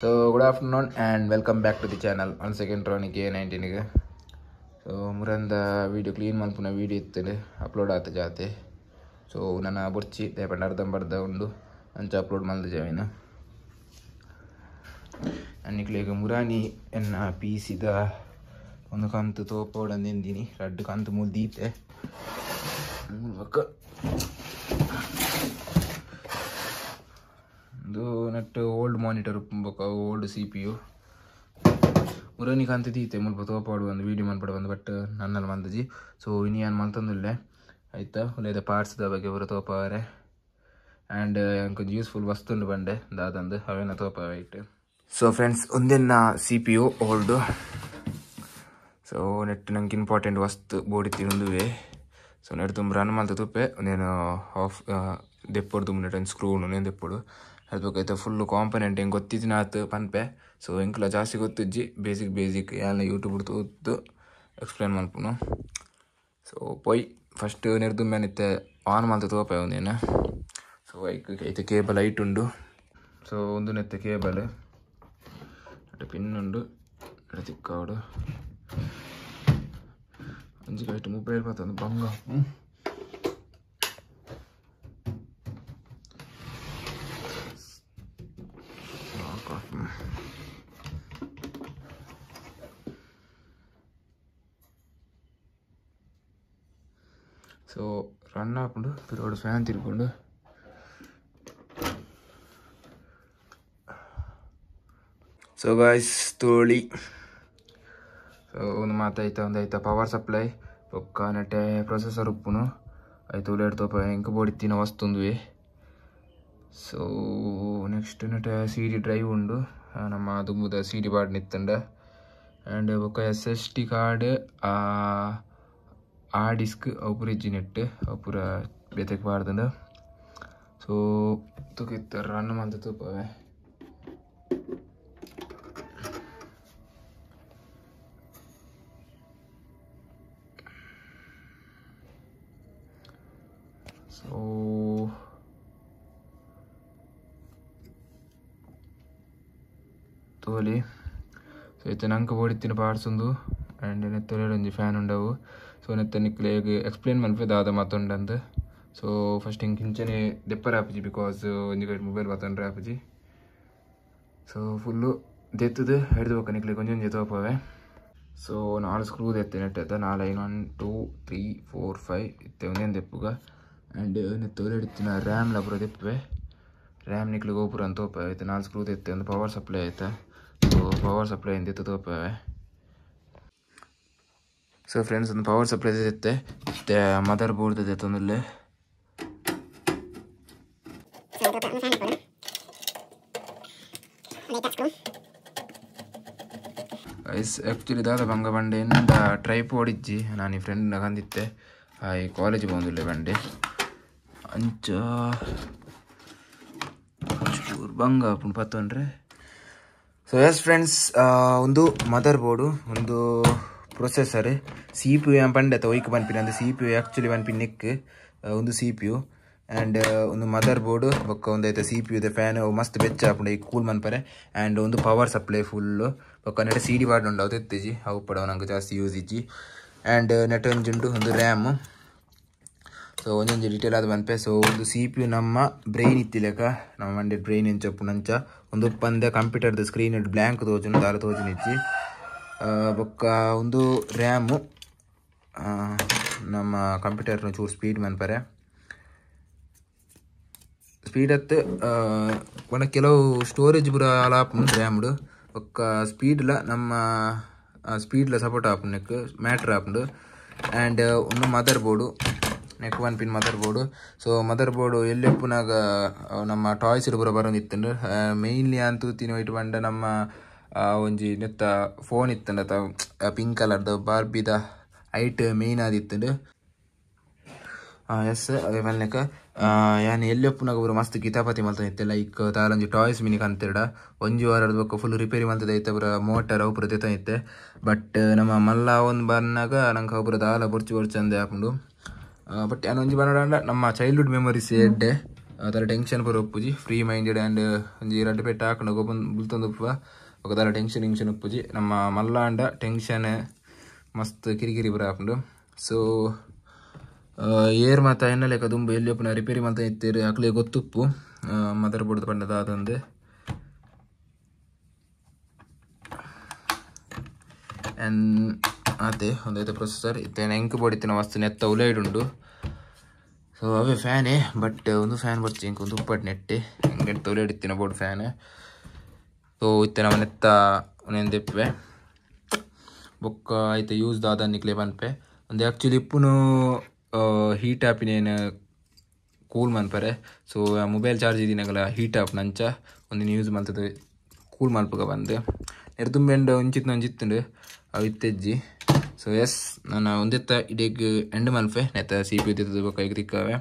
So good afternoon and welcome back to the channel. Once again Tronic A19 ಗೆ. So ಮುರಂದ video clean ಮಲ್ಪುನ video ಇತ್ತಲೆ upload ಆತ ಜಾತೆ. So ನನ್ನ ಬುರ್ಚಿ ದೇಪಂಡ ಅರ್ಧಂಬರ್ಧ ಉಂಡು ಅಂಚ ಅಪ್ಲೋಡ್ ಮಲ್ದ ಜಾವಿನ. ಅನ್ನಿಕ್ಲೇಗ ಮುರಾನಿ ಎನ್ನ ಪೀಸಿದ ಒಂದು ಕಂತು ತೋಪೋಡಂದಿನಿ ರಡ್ಡು ಕಂತು ಮುಲ್ದೀತೆ. ಇದು net old monitor old CPU ಮುರನಿ ಕಾಂತಿ ದೀತೆ ಮುಲ್ಪ ತೋಪಾಡು ಒಂದು ವೀಡಿಯೋ ಮನ್ಪಡ ಬಂದು ಬಟ್ ನನ್ನಲ್ಲಿ ಮಂದಜಿ. ಸೊ ಇನ್ನು ಏನು ಮಲ್ತಂದಿಲ್ಲೆ ಆಯ್ತಾ ಒಳ್ಳೆಯದ ಪಾರ್ಟ್ಸ್ದ ಬಗ್ಗೆ ಅವರು ತೋಪವರೆ ಆ್ಯಂಡ್ ಕೊಂಚ ಯೂಸ್ಫುಲ್ ವಸ್ತುಂಡು ಬಂಡೆ ದಾದಂದು ಅವೇನ ತೋಪವೆ ಇಟ್ಟು. ಸೊ ಫ್ರೆಂಡ್ಸ್ ಒಂದೆನ್ನ CPU ಓಲ್ಡು. ಸೊ ನೆಟ್ ನಂಗೆ ಇಂಪಾರ್ಟೆಂಟ್ ವಸ್ತು ಬೋಡಿತ್ತಿ ಒಂದುವೆ. ಸೊ ನೆಟ್ ತುಂಬ ರನ್ ಮಲ್ತ ತುಪ್ಪೆ ಒಂದೇನು ಆಫ್ ದೆಪ್ಪೊಡು ತುಂಬ ಸ್ಕ್ರೂ ನೇನು ದೆಪ್ಪೊಡು ಅದಕ್ಕೆ ಫುಲ್ಲು ಕಾಂಪೊನೆಂಟ್ ಹೆಂಗೆ ಗೊತ್ತಿದ್ದೀನಿ ಆತು ಪನ್ಪೆ. ಸೊ ಹೆಂಗೆಲ್ಲ ಜಾಸ್ತಿ ಗೊತ್ತಿಜ್ಜಿ ಬೇಸಿಕ್ ಎಲ್ಲ ಯೂಟ್ಯೂಬ್ ತೂತು ಎಕ್ಸ್ಪ್ಲೇನ್ ಮಲ್ಪುನು. ಸೊ ಪೊಯ್ ಫಸ್ಟ್ ನೆರ್ದುಮ್ಮೆನಿತ್ತೆ ಆನ್ ಮಲ್ತ ತೋಪೆ ಒಂದೇನು. ಸೊ ಐತೆ ಕೇಬಲ್ ಐಟ್ ಉಂಡು. ಸೊ ಒಂದು ನೆತ್ತೆ ಕೇಬಲ್ ಪಿನ್ ಉಂಡು ತಿಕ್ಕವಡು ಅಂಜಿಗೆ ಐಟು ಮೊಬೈಲ್ ಬರ್ತದೆ ಬಂಗ. ಸೊ ರನ್ ಹಾಕೊಂಡು ತಿರುಗಾಡು ಫ್ಯಾನ್ ತಿರ್ಕೊಂಡು ಸೊ ಗಾಯ್ಸ್ ತೋಳಿ. ಸೊ ಒಂದು ಮಾತಾಯ್ತಾ ಒಂದು ಆಯ್ತಾ ಪವರ್ ಸಪ್ಲೈ ಒಕ್ಕ ನೆಟ್ಟೆ ಪ್ರೊಸೆಸರ್ ಉಪ್ಪುನು ಆಯ್ತು ಉಳ್ಳಾಡ್ ತೋಪ ಹೆಂಗೆ ಬೋಡಿತ್ತಿನ ವಸ್ತುಂದುವೆ. ಸೊ ನೆಕ್ಸ್ಟ್ ನೆಟ್ಟೆ CD ಡ್ರೈವ್ ಉಂಡು ನಮ್ಮ ದುಂಬುದ CD ಬಾಡ್ ನಿತ್ತಂಡ ಆ್ಯಂಡ್ ಒಕ್ಕ SSD ಕಾರ್ಡ್ ಆ ಡಿಸ್ಕ್ ಅವು ಪೂರ ಇಜ್ಜಿ ನೆಟ್ ಅವು ಪೂರ ಬೇತಕ್ಕೆ ಬಾರ್ದಂಡ. ಸೊ ತುಕಿತ್ತ ರನ್ ಮಂತ ತೂಪವೆ. ಸೊ ತೋಲಿ ಸೊ ಇತ್ತೆ ನಂಗೆ ಓಡಿತ್ತಿನ ಪಾರ್ಟ್ಸ್ ಒಂದು ಆ್ಯಂಡ್ ನೆತ್ತೊಲೆ ಒಂಜಿ ಫ್ಯಾನ್ ಉಂಡವು. ಸೊ ನೆತ್ತ ನಿಕ್ಲೆಗ್ ಎಕ್ಸ್ಪ್ಲೇನ್ ಮನ್ಪೆ ದಾದ ಮಾತೊಂಡಂದು. ಸೊ ಫಸ್ಟ್ ಹಿಂಗೆ ಕಿಂಚನೆ ದೆಪ್ಪರ ಆಪುಜಿ ಬಿಕಾಸ್ ಒಂಜಿ ಕಡೆ ಮೊಬೈಲ್ ಮಾತೊಂಡ್ರೆ ಆಪುಜಿ. ಸೊ ಫುಲ್ಲು ದೆತ್ತದು ಹಿಡಿದು ಹೋಗ ನಿಕ್ಲೆಗ್ ಒಂಜೊಂಜಿ ತೋಪವೆ. ಸೊ 4 ಸ್ಕ್ರೂ ದೆತ್ತೆ ನೆಟ್ಟದ 4 1 2 3 4 5 ಇತ್ತೆ ಒಂದೇನು ದೆಪ್ಪುಗ ಆ್ಯಂಡ್ ನೆತ್ತೊಲೆ ಹಿಡಿತಿನ ರ್ಯಾಮ್ಲ ಪೂರ ದೆಪ್ಪೆ. ರ್ಯಾಮ್ ನಿಕ್ಲೆಗ್ ಗೋಪುರ ಅಂತ ತೋಪವೆ ಆಯ್ತು 4 ಸ್ಕ್ರೂ ದೆತ್ತೆ ಒಂದು ಪವರ್ ಸಪ್ಲೈ ಆಯ್ತಾ. ಸೊ ಪವರ್ ಸಪ್ಲೈ ಅಂತ ಎತ್ತು ತೋಪವೆ. ಸೊ ಫ್ರೆಂಡ್ಸ್ ಒಂದು ಪವರ್ ಸಪ್ಲೈ ದೆತ್ತೆ ಮತ್ತೆ ಮದರ್ ಬೋರ್ಡ್ ದೆತ್ತೆ ಒಂದಲ್ಲೇ. ಆ್ಯಕ್ಚುಲಿ ದಾದ ಬಂಗ ಬಂಡೆ ಇನ್ನೊಂದು ಟ್ರೈಪೋಡ್ ಇಜ್ಜಿ ನಾನು ಈ ಫ್ರೆಂಡ್ ಕಂದಿತ್ತೆ ಈ ಕಾಲೇಜ್ ಬಂದಿಲ್ಲ ಬಂಡೆ ಅಂಚ ಬಂಗ ಪುಣ್ ಪತ್ತೊಂಡ್ರೆ. ಸೊ ಎಸ್ ಫ್ರೆಂಡ್ಸ್ ಒಂದು ಮದರ್ ಬೋರ್ಡು ಒಂದು ಪ್ರೊಸೆಸರ್ CPU ಏನು ಪಂಡತ ಒಯ್ಕೆ ಬನ್ಪಿನ ಅಂದರೆ CPU ಆ್ಯಕ್ಚುಲಿ ಬನ್ಪಿನ ನೆಕ್ ಒಂದು CPU ಆ್ಯಂಡ್ ಒಂದು ಮದರ್ ಬೋರ್ಡು ಬೊಕ್ಕ ಒಂದು ಐತೆ CPU ದ ಫ್ಯಾನ್ ಮಸ್ತ್ ಬೆಚ್ಚ ಹಾಕೊಂಡು ಈ ಕೂಲ್ ಮನ್ಪರೆ ಆ್ಯಂಡ್ ಒಂದು ಪವರ್ ಸಪ್ಲೈ ಫುಲ್ಲು ಬೊಕ್ಕ ನೆಟ್ CD ಬಾರ್ಡ್ ಉಂಡು ಅವು ತೆತ್ತಿಜಿ ಅವು ಪಡವ ನಂಗೆ ಜಾಸ್ತಿ ಯೂಸ್ ಇಜ್ಜಿ ಆ್ಯಂಡ್ ನೆಟ್ ಒಂಜುಂಡು ಒಂದು ರ್ಯಾಮು. ಸೊ ಒಂದೊಂದು ಡೀಟೇಲ್ ಆದ ಬನ್ಪೆ. ಸೊ ಒಂದು CPU ನಮ್ಮ ಬ್ರೈನ್ ಇತ್ತಿಲೆಕ ನಮ್ಮ ಮಂಡ್ಯ ಬ್ರೈನ್ ಎಂಚಪ್ಪು ನಂಚ ಒಂದು ಉಪ್ಪಂದೆ ಕಂಪ್ಯೂಟರ್ದು ಸ್ಕ್ರೀನ್ ಬ್ಲ್ಯಾಂಕ್ ತೋಜುನು ದಾರ ತೋಜುನು ಇಜ್ಜಿ ಬೊಕ್ಕ ಒಂದು ರ್ಯಾಮು ನಮ್ಮ ಕಂಪ್ಯೂಟರ್ನ ಚೂರು ಸ್ಪೀಡ್ ಮನ್ಪರೆ ಸ್ಪೀಡ್ ಹತ್ತು ಒಣ ಕೆಲವು ಸ್ಟೋರೇಜ್ ಪೂರ ಆಲಾಪುನು ರ್ಯಾಮ್ಡು ಬೊಕ್ಕ ಸ್ಪೀಡ್ಲ ನಮ್ಮ ಸ್ಪೀಡ್ಲ ಸಪೋರ್ಟ್ ಆಪುನು ನೆಕ್ ಮ್ಯಾಟ್ರ್ ಆಪುಂಡು ಆ್ಯಂಡ್ ಒಂದು ಮದರ್ ಬೋರ್ಡು ನೆಕ್ 1 ಪಿನ್ ಮದರ್ ಬೋರ್ಡು. ಸೊ ಮದರ್ ಬೋರ್ಡು ಎಲ್ಲೆಪ್ಪುನಾಗ ನಮ್ಮ ಟಾಯ್ಸ್ ಪೂರ ಬರೋದಿತ್ತಂಡು ಮೇಯ್ನ್ಲಿ ಅಂತೂ ತಿನ್ನೋಯ್ತು ಬಂಡ ನಮ್ಮ ಒಂಜಿ ನೆತ್ತ ಫೋನ್ ಇತ್ತಂಡ ಪಿಂಕ್ ಕಲರ್ದು ಬಾರ್ಬಿದ ಐಟ್ ಮೇಯ್ನ್ ಆದಿತ್ತಂಡು. ಎಸ್ ಅದೇ ಮಲ್ನೆಕ ಯಾನು ಎಲ್ಲೆಪ್ಪುನಾಗ ಪೂರ ಮಸ್ತ್ ಕಿತಾಪತಿ ಮಲ್ತೈತೆ ಲೈಕ್ ತಾಲೊಂಜಿ ಟಾಯ್ಸ್ ಮಿನಿಕ್ ಅಂತಿರಡ ಒಂಜಿ ವಾರದ ಬೊಕ್ಕ ಫುಲ್ ರಿಪೇರಿ ಮಲ್ತದೈತೆ ಪೂರ ಮೋಟರ್ ಅವು ಪೂರ ತೆತ್ತೈತೆ. ಬಟ್ ನಮ್ಮ ಮಲ್ಲ ಒಂದು ಬಂದಾಗ ನಂಗೆ ಅವು ಪೂರ ದಾಲ ಬೊರ್ಚಿ ಅಂದೆ ಹಾಕೊಂಡು ಬಟ್ ಯಾನು ಒಂಜಿ ಬನ್ನಡ ನಮ್ಮ ಚೈಲ್ಡ್ಹುಡ್ ಮೆಮೊರೀಸ್ ಎಡ್ಡೆ ಅದರ ಟೆನ್ಷನ್ ಪೂರ ಉಪ್ಪುಜಿ ಫ್ರೀ ಮೈಂಡೆಡ್ ಆ್ಯಂಡ್ ಒಂಜಿ 2 ಪೆಟ್ಟು ಹಾಕೊಂಡು ಗೊಬ್ಬನ ಬುಲ್ತೊಂದು ಉಪ್ಪುವ ఒకదాల ಟೆನ್ಷನ್ ಉಪ್ಪುಜಿ ನಮ್ಮ ಮಲ್ಲಾಂಡ ಟೆನ್ಷನ್ ಮಸ್ತ್ ಕಿರಿಕಿರಿ ಪೂರ ಹಾಕೊಂಡು ಸೊ ಏರ್ ಮಾತ ಎನ್ನ ಲೆಕ್ಕ ತುಂಬ ಎಲ್ಲಿ ಒಪ್ಪನ ರಿಪೇರಿ ಮಾತ ಇತ್ತೇರು ಅಕ್ಲಿಗೆ ಗೊತ್ತುಪ್ಪು ಮದರ್ ಬೋರ್ಡ್ ಪಂಡದ ಅದೊಂದು ಅದೇ ಒಂದೈತೆ ಪ್ರೊಸೆಸರ್ ಇತ್ತೇನೆ ಎಂಕ್ ಬೋರ್ಡ್ ಇತ್ತಿನ ಮಸ್ತ್ ನೆತ್ತ ಉಲೈಡ್ ಉಂಡು ಸೊ ಅವೇ ಫ್ಯಾನೇ ಬಟ್ ಒಂದು ಫ್ಯಾನ್ ಬರ್ತಿ ಇಂಕ ಒಂದು ಉಪ್ಪಟ್ಟು ನೆಟ್ಟೆ ಹೆಂಗೆ ಉಲೈಡ್ ಇತ್ತಿನ ಬೋರ್ಡ್ ಫ್ಯಾನ್ ಸೊ ಇತ್ತೆ ನಮ್ಮ ನೆತ್ತ ನೆಂದೆಪ್ಪೆ ಬೊಕ್ಕ ಆಯ್ತು ಯೂಸ್ ದಾದ ನಿಕ್ಲೆ ಪನ್ಪೆ ಒಂದು ಆ್ಯಕ್ಚುಲಿ ಇಪ್ಪುನು ಹೀಟ್ ಆ್ಯಪಿನೇನು ಕೂಲ್ ಮನ್ಪರೆ ಸೊ ಮೊಬೈಲ್ ಚಾರ್ಜ್ ಇದಿನಾಗಲ ಹೀಟ್ ಆಪ್ ನಂಚ ಒಂದಿನ ಯೂಸ್ ಮಲ್ತದೆ ಕೂಲ್ ಮಲ್ಪಗ ಬಂದು ನೆರ್ದುಂಬೆಂಡು ಒಂಚಿತ್ತುಂಡು ಅವು ಇತ್ತೆಜ್ಜಿ ಸೊ ಎಸ್ ನಾನು ಒಂದೆತ್ತ ಇಡೀಗ್ ಎಂಡ್ ಮಲ್ಪೆ ನೆತ್ತ ಸಿ ಪಿ ಯು ಬೊಕ್ಕ ಈಗ ತಿಕ್ಕವೆ